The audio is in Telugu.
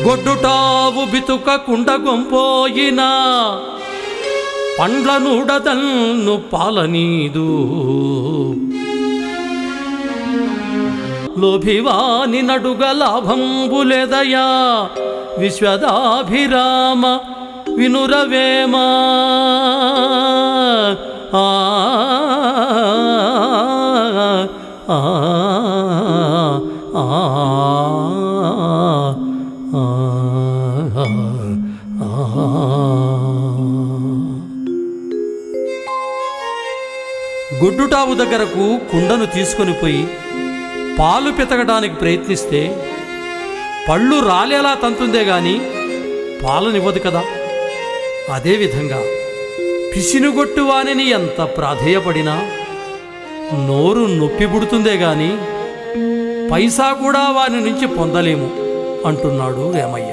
గొడ్డుటావు బితుక కుండగొంపోయిన పండ్ల నూడదన్ను పాలనీదు లోభివాని నడుగ లాభంబులేదయా విశ్వదాభిరామ వినురవేమా ఆ ఆ గొడ్డుటావు దగ్గరకు కుండను తీసుకొని పోయి పాలు పితకడానికి ప్రయత్నిస్తే పళ్ళు రాలేలా తంతుందే గాని పాలనివ్వదు కదా. అదేవిధంగా పిసినుగొట్టు వానిని ఎంత ప్రాధేయపడినా నోరు నొప్పి పుడుతుందే గాని పైసా కూడా వాని నుంచి పొందలేము అంటున్నాడు వేమయ్య.